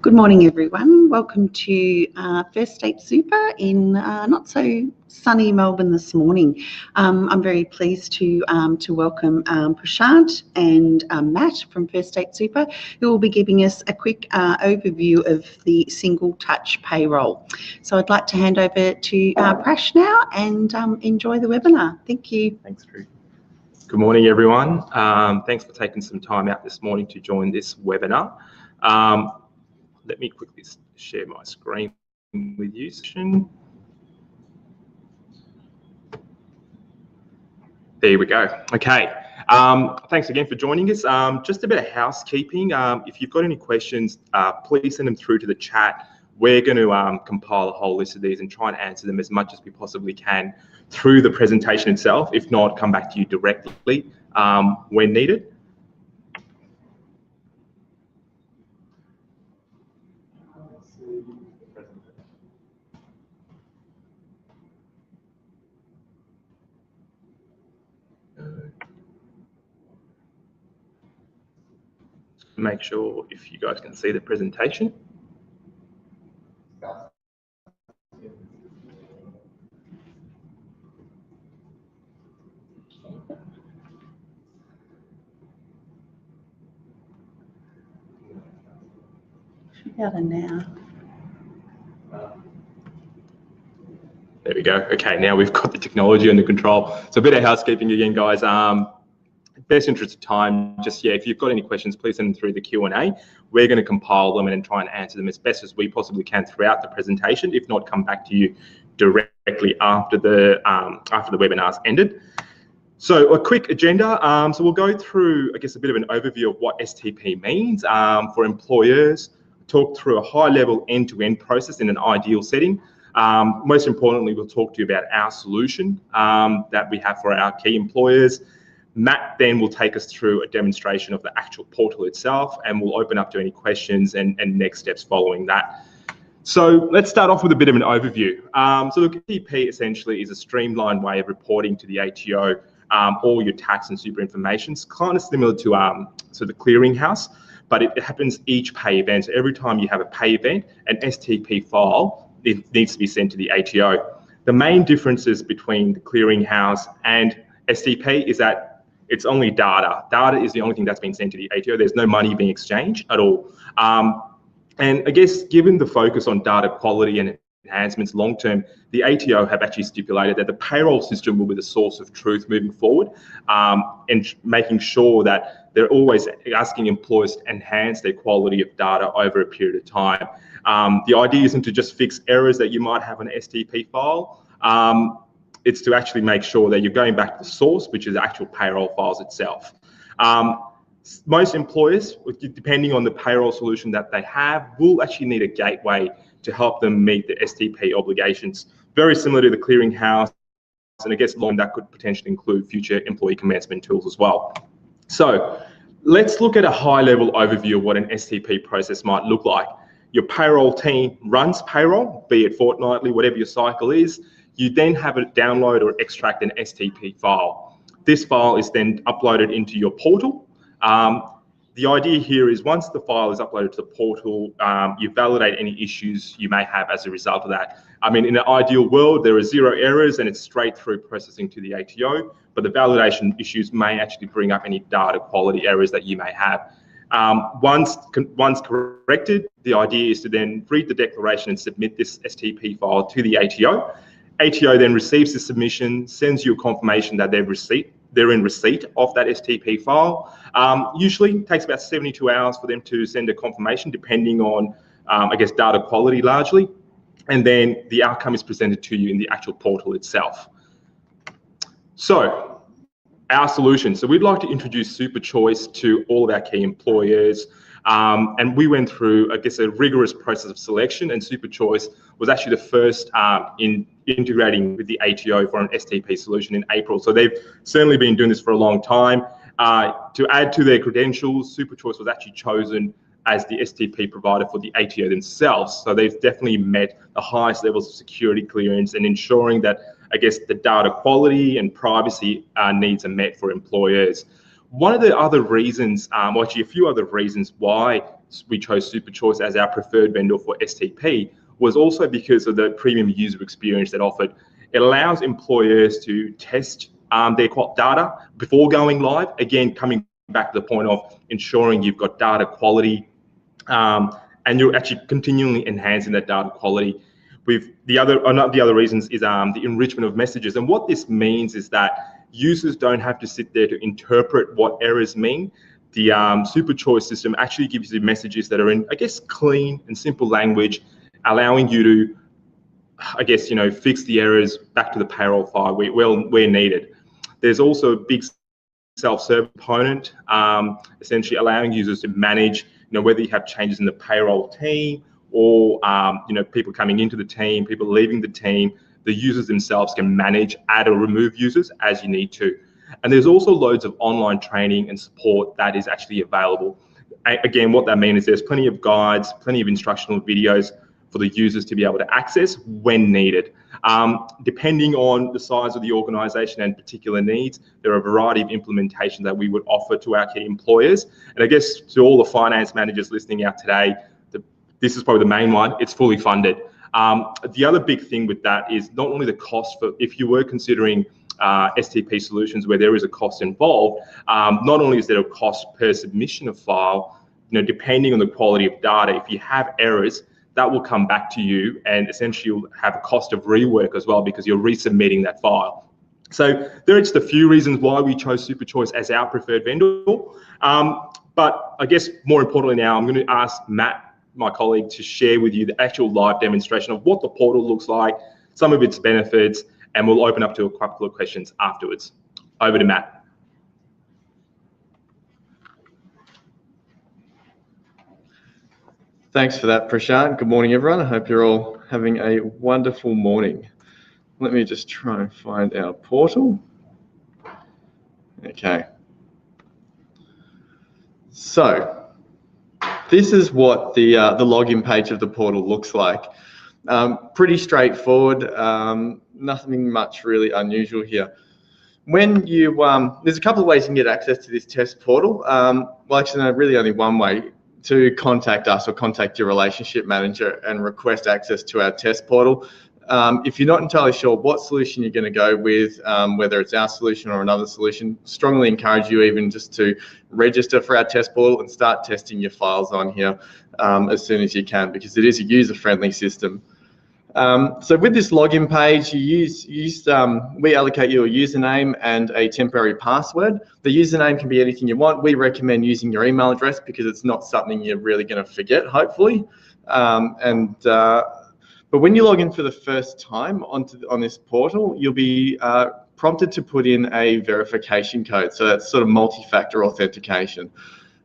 Good morning, everyone. Welcome to First State Super in not so sunny Melbourne this morning. I'm very pleased to welcome Prashant and Matt from First State Super, who will be giving us a quick overview of the single touch payroll. So I'd like to hand over to Prash now and enjoy the webinar. Thank you. Thanks, Drew. Good morning, everyone. Thanks for taking some time out this morning to join this webinar. Let me quickly share my screen with you. There we go. Okay. Thanks again for joining us. Just a bit of housekeeping. If you've got any questions, please send them through to the chat. We're going to compile a whole list of these and try and answer them as much as we possibly can through the presentation itself. If not, come back to you directly when needed. Make sure if you guys can see the presentation. Should be able to now. There we go. Okay, now we've got the technology under control. So a bit of housekeeping again, guys. Best interest of time, just if you've got any questions, please send them through the Q&A. We're going to compile them and try and answer them as best as we possibly can throughout the presentation. If not, come back to you directly after the webinar's ended. So a quick agenda. So we'll go through, I guess, a bit of an overview of what STP means for employers. Talk through a high-level end-to-end process in an ideal setting. Most importantly, we'll talk to you about our solution that we have for our key employers. Matt then will take us through a demonstration of the actual portal itself, and we'll open up to any questions and next steps following that. So let's start off with a bit of an overview. So look, STP essentially is a streamlined way of reporting to the ATO all your tax and super information. It's kind of similar to the clearinghouse, but it happens each pay event. So every time you have a pay event, an STP file, it needs to be sent to the ATO. The main differences between the clearinghouse and STP is that it's only data. Data is the only thing that's being sent to the ATO. There's no money being exchanged at all. And I guess given the focus on data quality and enhancements long term, the ATO have actually stipulated that the payroll system will be the source of truth moving forward, and making sure that they're always asking employers to enhance their quality of data over a period of time. The idea isn't to just fix errors that you might have on an STP file. It's to actually make sure that you're going back to the source, which is the actual payroll files itself. Most employers, depending on the payroll solution that they have, will actually need a gateway to help them meet the STP obligations. Very similar to the clearinghouse, and I guess that could potentially include future employee commencement tools as well. So let's look at a high-level overview of what an STP process might look like. Your payroll team runs payroll, be it fortnightly, whatever your cycle is. You then have it download or extract an STP file. This file is then uploaded into your portal. The idea here is once the file is uploaded to the portal, you validate any issues you may have as a result of that. I mean, in an ideal world, there are zero errors and it's straight through processing to the ATO, but the validation issues may actually bring up any data quality errors that you may have. Once corrected, the idea is to then read the declaration and submit this STP file to the ATO. ATO then receives the submission, sends you a confirmation that they're in receipt of that STP file. Usually it takes about 72 hours for them to send a confirmation, depending on, I guess, data quality largely. And then the outcome is presented to you in the actual portal itself. So our solution. So we'd like to introduce SuperChoice to all of our key employers. And we went through, I guess, a rigorous process of selection, and SuperChoice was actually the first in integrating with the ATO for an STP solution in April. So they've certainly been doing this for a long time. To add to their credentials, SuperChoice was actually chosen as the STP provider for the ATO themselves. So they've definitely met the highest levels of security clearance and ensuring that, I guess, the data quality and privacy needs are met for employers. One of the other reasons, or actually a few other reasons why we chose SuperChoice as our preferred vendor for STP was also because of the premium user experience that offered. It allows employers to test their data before going live. Again, coming back to the point of ensuring you've got data quality, and you're actually continually enhancing that data quality. With the other reasons is the enrichment of messages. And what this means is that users don't have to sit there to interpret what errors mean. The SuperChoice system actually gives you messages that are in, I guess, clean and simple language, allowing you to, I guess, fix the errors back to the payroll file where needed. There's also a big self-serve component, essentially allowing users to manage, whether you have changes in the payroll team or, people coming into the team, people leaving the team. The users themselves can manage, add or remove users as you need to. And there's also loads of online training and support that is actually available. Again, what that means is there's plenty of guides, plenty of instructional videos for the users to be able to access when needed. Depending on the size of the organisation and particular needs, there are a variety of implementations that we would offer to our key employers. And I guess to all the finance managers listening out today, this is probably the main one, it's fully funded. The other big thing with that is not only the cost for, if you were considering STP solutions where there is a cost involved, not only is there a cost per submission of file, depending on the quality of data, if you have errors, that will come back to you, and essentially you'll have a cost of rework as well because you're resubmitting that file. So there are just a few reasons why we chose SuperChoice as our preferred vendor. But I guess more importantly now, I'm going to ask Matt, my colleague, to share with you the actual live demonstration of what the portal looks like, some of its benefits, and we'll open up to a couple of questions afterwards. Over to Matt. Thanks for that, Prashant. Good morning, everyone. I hope you're all having a wonderful morning. Let me just try and find our portal. Okay. So this is what the login page of the portal looks like. Pretty straightforward. Nothing much really unusual here. When you there's a couple of ways you can get access to this test portal. Well, actually, no, really only one way: to contact us or contact your relationship manager and request access to our test portal. If you're not entirely sure what solution you're going to go with, whether it's our solution or another solution, strongly encourage you even just to register for our test portal and start testing your files on here as soon as you can, because it is a user-friendly system. So with this login page, we allocate you a username and a temporary password. The username can be anything you want. We recommend using your email address because it's not something you're really going to forget, hopefully. But when you log in for the first time on this portal, you'll be prompted to put in a verification code. So that's sort of multi-factor authentication.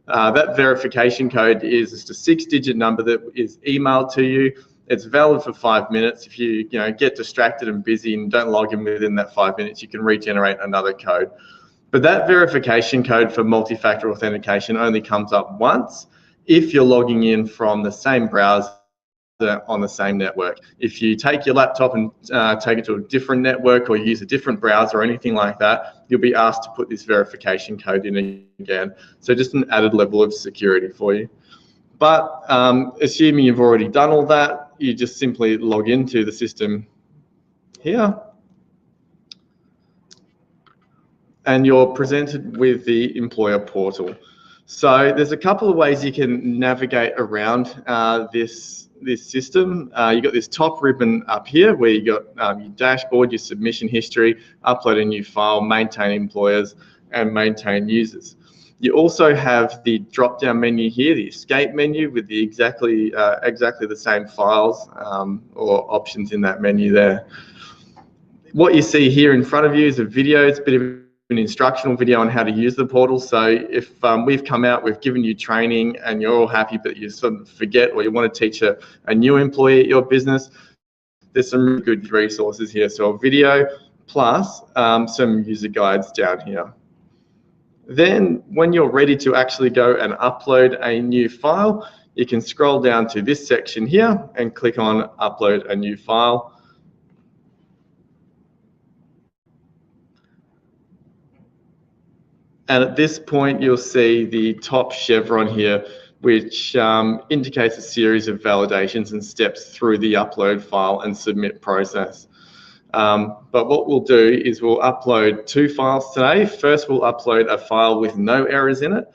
That verification code is just a 6-digit number that is emailed to you. It's valid for 5 minutes. If you get distracted and busy and don't log in within that 5 minutes, you can regenerate another code. But that verification code for multi-factor authentication only comes up once if you're logging in from the same browser on the same network. If you take your laptop and take it to a different network or use a different browser or anything like that, you'll be asked to put this verification code in again. So just an added level of security for you. But assuming you've already done all that, you just simply log into the system here. And you're presented with the employer portal. So there's a couple of ways you can navigate around this system. You've got this top ribbon up here where you got your dashboard, your submission history, upload a new file, maintain employers, and maintain users. You also have the drop-down menu here, the escape menu, with the exactly the same files or options in that menu there. What you see here in front of you is a video. It's a bit of an instructional video on how to use the portal. So if we've come out, we've given you training and you're all happy, but you sort of forget or you want to teach a new employee at your business, there's some really good resources here. So a video plus some user guides down here. Then when you're ready to actually go and upload a new file, you can scroll down to this section here and click on upload a new file. And at this point, you'll see the top chevron here, which indicates a series of validations and steps through the upload file and submit process. But what we'll do is we'll upload 2 files today. First, we'll upload a file with no errors in it.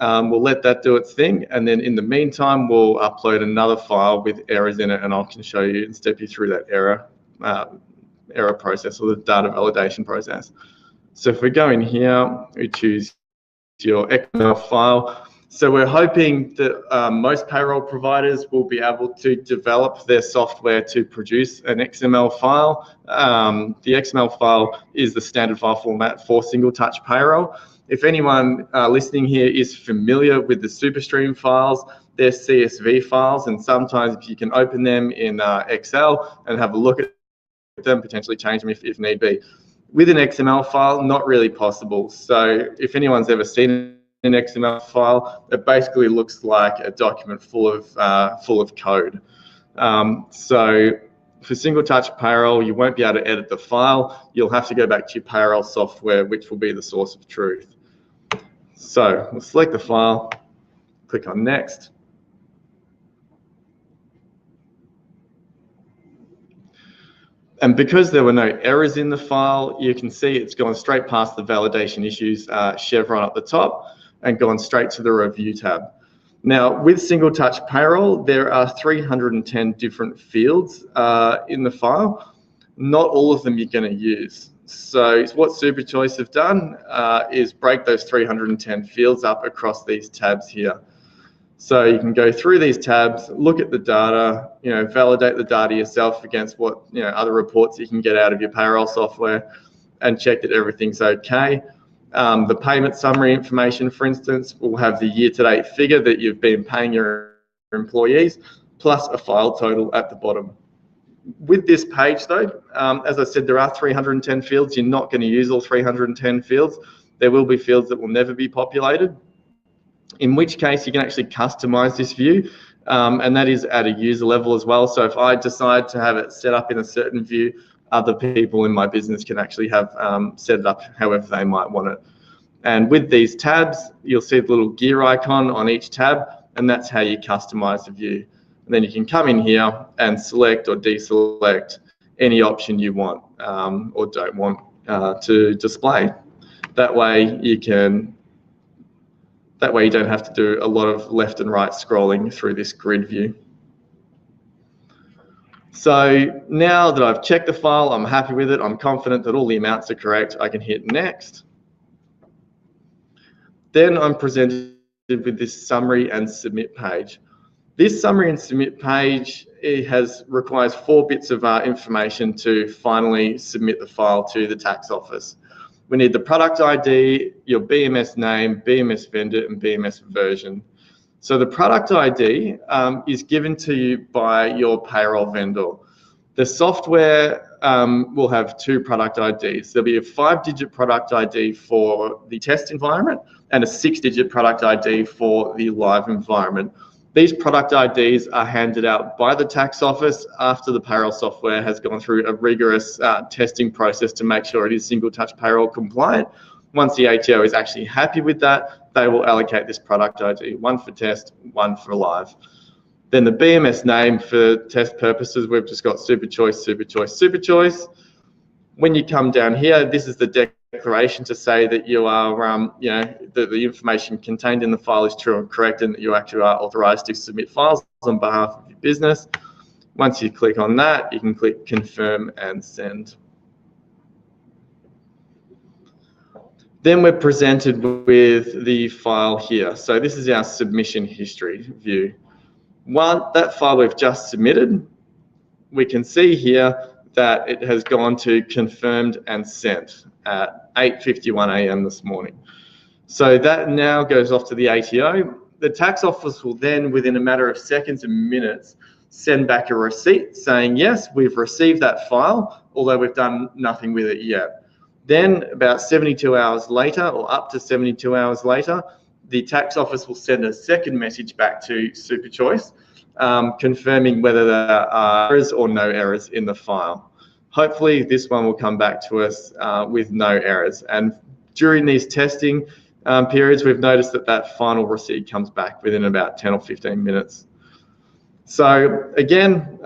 We'll let that do its thing. And then in the meantime, we'll upload another file with errors in it, and I can show you and step you through that error process, or the data validation process. So if we go in here, we choose your XML file. So we're hoping that most payroll providers will be able to develop their software to produce an XML file. The XML file is the standard file format for single touch payroll. If anyone listening here is familiar with the SuperStream files, they're CSV files, and sometimes if you can open them in Excel and have a look at them, potentially change them if need be. With an XML file, not really possible. So if anyone's ever seen an XML file, it basically looks like a document full of code. So for single touch payroll, you won't be able to edit the file. You'll have to go back to your payroll software, which will be the source of truth. So we'll select the file, click on next. And because there were no errors in the file, you can see it's gone straight past the validation issues chevron at the top and gone straight to the review tab. Now, with single touch payroll, there are 310 different fields in the file. Not all of them you're going to use. So what SuperChoice have done is break those 310 fields up across these tabs here. So you can go through these tabs, look at the data, validate the data yourself against what other reports you can get out of your payroll software, and check that everything's okay. The payment summary information, for instance, will have the year-to-date figure that you've been paying your employees, plus a file total at the bottom. With this page, though, as I said, there are 310 fields. You're not going to use all 310 fields. There will be fields that will never be populated, in which case you can actually customize this view, and that is at a user level as well. So if I decide to have it set up in a certain view, other people in my business can actually have set it up however they might want it. And with these tabs, you'll see the little gear icon on each tab, and that's how you customize the view. And then you can come in here and select or deselect any option you want or don't want to display. That way you don't have to do a lot of left and right scrolling through this grid view. So now that I've checked the file, I'm happy with it, I'm confident that all the amounts are correct, I can hit next. Then I'm presented with this summary and submit page. This summary and submit page, requires 4 bits of information to finally submit the file to the tax office. We need the product ID, your BMS name, BMS vendor, and BMS version. So the product ID is given to you by your payroll vendor. The software will have 2 product IDs. There'll be a 5-digit product ID for the test environment and a 6-digit product ID for the live environment. These product IDs are handed out by the tax office after the payroll software has gone through a rigorous testing process to make sure it is single touch payroll compliant. Once the ATO is actually happy with that, they will allocate this product ID, 1 for test, 1 for live. Then the BMS name for test purposes, we've just got SuperChoice, SuperChoice, SuperChoice. When you come down here, this is the declaration to say that you are, that the information contained in the file is true and correct, and that you actually are authorized to submit files on behalf of your business. Once you click on that, you can click confirm and send. Then we're presented with the file here. So this is our submission history view. That file we've just submitted, we can see here that it has gone to confirmed and sent at 8:51 a.m. this morning. So that now goes off to the ATO. The tax office will then, within a matter of seconds and minutes, send back a receipt saying, yes, we've received that file, although we've done nothing with it yet. Then about 72 hours later, or up to 72 hours later, the tax office will send a second message back to SuperChoice, confirming whether there are errors or no errors in the file. Hopefully this one will come back to us with no errors. And during these testing, periods, we've noticed that that final receipt comes back within about 10 or 15 minutes. So again,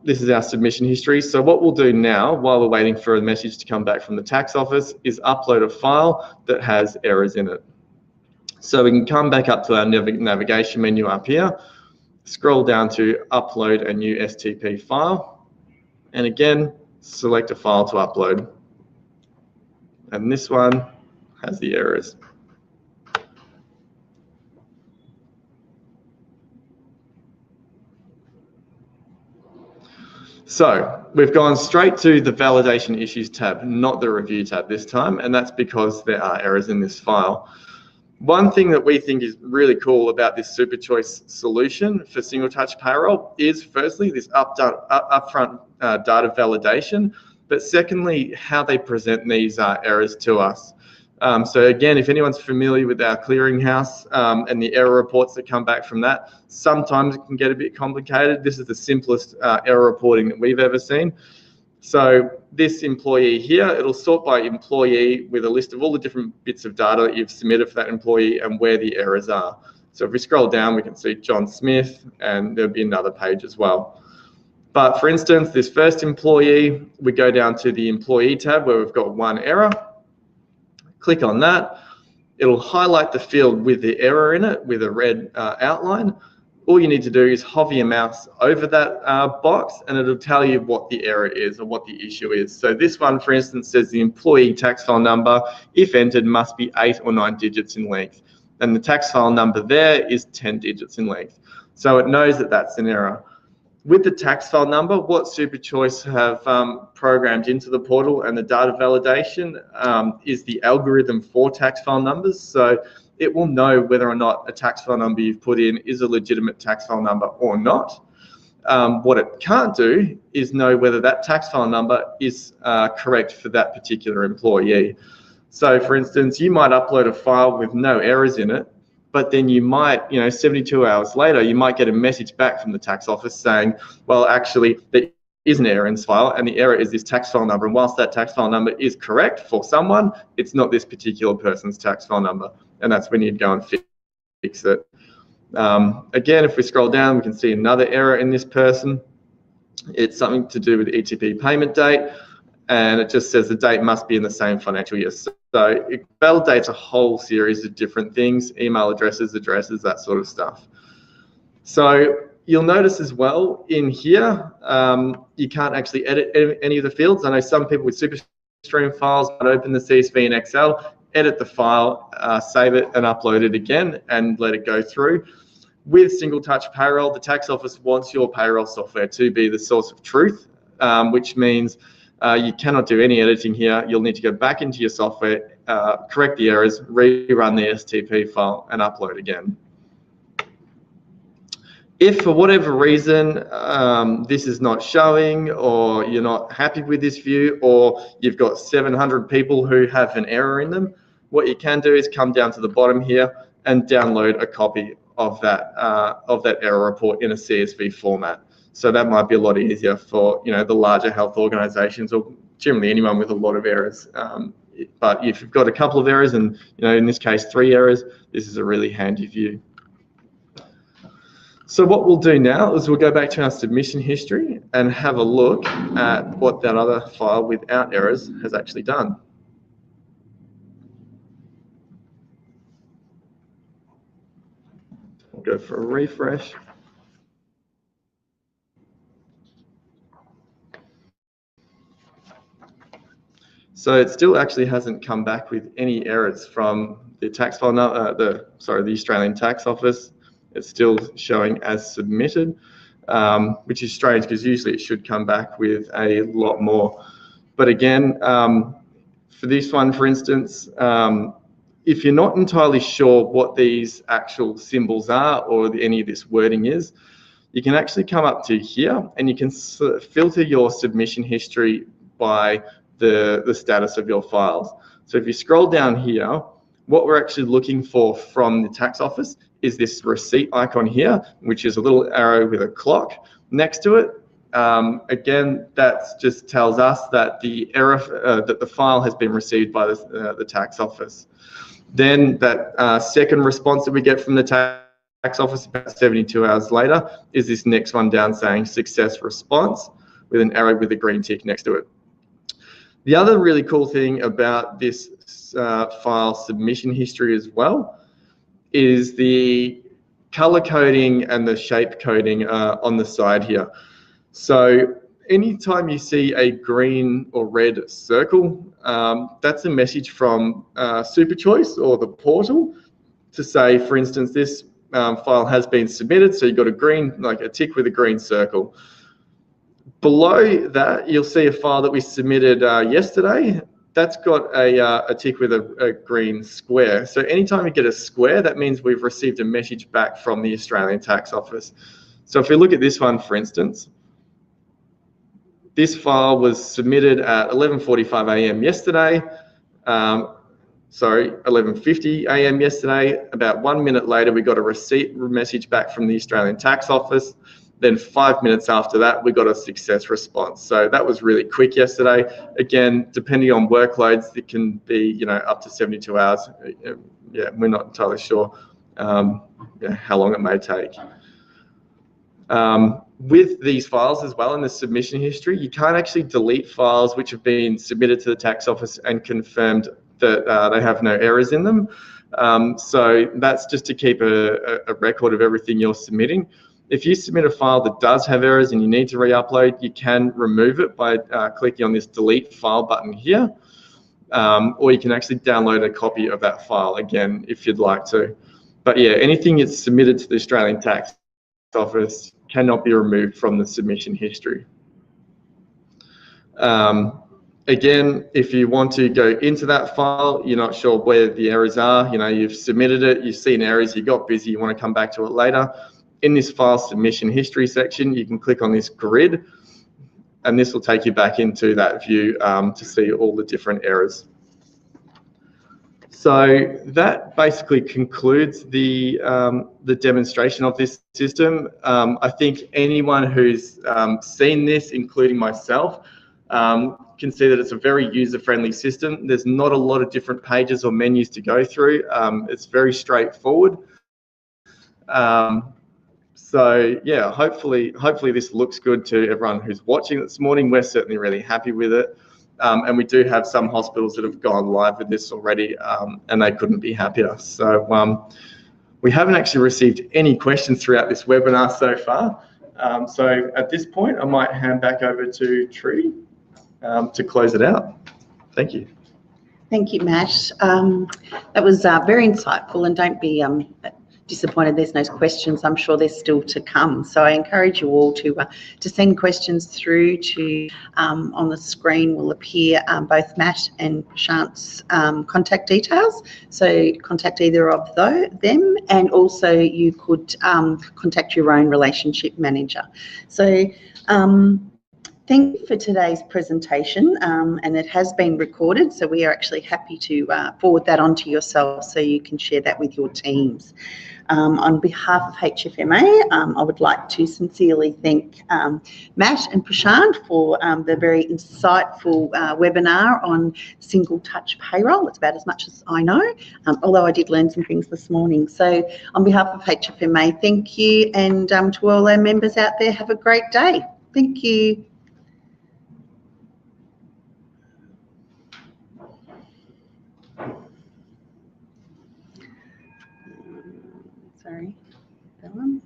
this is our submission history. So what we'll do now, while we're waiting for a message to come back from the tax office, is upload a file that has errors in it. So we can come back up to our navigation menu up here, scroll down to upload a new STP file, and again, select a file to upload. And this one has the errors. So we've gone straight to the validation issues tab, not the review tab this time, and that's because there are errors in this file. One thing that we think is really cool about this SuperChoice solution for single touch payroll is firstly this upfront data validation, but secondly, how they present these errors to us. So again, if anyone's familiar with our clearinghouse and the error reports that come back from that, sometimes it can get a bit complicated. This is the simplest error reporting that we've ever seen. So this employee here, it'll sort by employee with a list of all the different bits of data that you've submitted for that employee and where the errors are. So if we scroll down, we can see John Smith, and there'll be another page as well. But for instance, this first employee, we go down to the employee tab where we've got one error. Click on that. It'll highlight the field with the error in it with a red outline. All you need to do is hover your mouse over that box and it'll tell you what the error is or what the issue is. So this one, for instance, says the employee tax file number, if entered, must be 8 or 9 digits in length. And the tax file number there is 10 digits in length. So it knows that that's an error. With the tax file number, what SuperChoice have programmed into the portal and the data validation is the algorithm for tax file numbers. So it will know whether or not a tax file number you've put in is a legitimate tax file number or not. What it can't do is know whether that tax file number is correct for that particular employee. So for instance, you might upload a file with no errors in it, but then you might, 72 hours later, you might get a message back from the tax office saying, well, actually, there is an error in this file, and the error is this tax file number. And whilst that tax file number is correct for someone, it's not this particular person's tax file number. And that's when you'd go and fix it. Again, if we scroll down, we can see another error in this person. It's something to do with the ETP payment date, and it just says the date must be in the same financial year. So it validates a whole series of different things, email addresses, that sort of stuff. So you'll notice as well in here, you can't actually edit any of the fields. I know some people with SuperStream files might open the CSV in Excel, edit the file, save it and upload it again and let it go through. With single touch payroll, the tax office wants your payroll software to be the source of truth, which means you cannot do any editing here. You'll need to go back into your software, correct the errors, rerun the STP file and upload again. If for whatever reason this is not showing, or you're not happy with this view, or you've got 700 people who have an error in them, what you can do is come down to the bottom here and download a copy of that error report in a CSV format. So that might be a lot easier for the larger health organisations, or generally anyone with a lot of errors. But if you've got a couple of errors, and in this case 3 errors, this is a really handy view. So what we'll do now is we'll go back to our submission history and have a look at what that other file without errors has actually done. We'll go for a refresh. So it still actually hasn't come back with any errors from the tax file, the Australian Tax Office. It's still showing as submitted, which is strange because usually it should come back with a lot more. But again, for this one, for instance, if you're not entirely sure what these actual symbols are or any of this wording is, you can actually come up to here and you can filter your submission history by the status of your files. So if you scroll down here, what we're actually looking for from the tax office is this receipt icon here, which is a little arrow with a clock next to it. Again, that just tells us that the error, that the file has been received by the tax office. Then that second response that we get from the tax office about 72 hours later is this next one down saying success response with an arrow with a green tick next to it. The other really cool thing about this file submission history as well is the color coding and the shape coding on the side here. So anytime you see a green or red circle, that's a message from SuperChoice or the portal to say, for instance, this file has been submitted. So you've got a green, like a tick with a green circle. Below that, you'll see a file that we submitted yesterday. That's got a tick with a green square. So anytime you get a square, that means we've received a message back from the Australian Tax Office. So if we look at this one, for instance, this file was submitted at 11:45 a.m. yesterday. 11:50 a.m. yesterday. About 1 minute later, we got a receipt message back from the Australian Tax Office. Then 5 minutes after that, we got a success response. So that was really quick yesterday. Again, depending on workloads, it can be up to 72 hours. Yeah, we're not entirely sure how long it may take. With these files as well in the submission history, you can't actually delete files which have been submitted to the tax office and confirmed that they have no errors in them. So that's just to keep a record of everything you're submitting. If you submit a file that does have errors and you need to re-upload, you can remove it by clicking on this delete file button here, or you can actually download a copy of that file again if you'd like to. But yeah, anything that's submitted to the Australian Tax Office cannot be removed from the submission history. Again, if you want to go into that file, you're not sure where the errors are, you've submitted it, you've seen errors, you got busy, you want to come back to it later. In this file submission history section, you can click on this grid, and this will take you back into that view to see all the different errors. So that basically concludes the demonstration of this system. I think anyone who's seen this, including myself, can see that it's a very user-friendly system. There's not a lot of different pages or menus to go through. It's very straightforward. So yeah, hopefully this looks good to everyone who's watching this morning. We're certainly really happy with it. And we do have some hospitals that have gone live with this already, and they couldn't be happier. So we haven't actually received any questions throughout this webinar so far. So at this point, I might hand back over to Trudy to close it out. Thank you. Thank you, Matt. That was very insightful, and don't be disappointed there's no questions. I'm sure there's still to come. So I encourage you all to send questions through to, on the screen will appear both Matt and Prashant's contact details. So contact either of them, and also you could contact your own relationship manager. So thank you for today's presentation, and it has been recorded, so we are actually happy to forward that on to yourself so you can share that with your teams. On behalf of HFMA, I would like to sincerely thank Matt and Prashant for the very insightful webinar on single touch payroll. It's about as much as I know, although I did learn some things this morning. So on behalf of HFMA, thank you, and to all our members out there, have a great day. Thank you. Sorry, that one.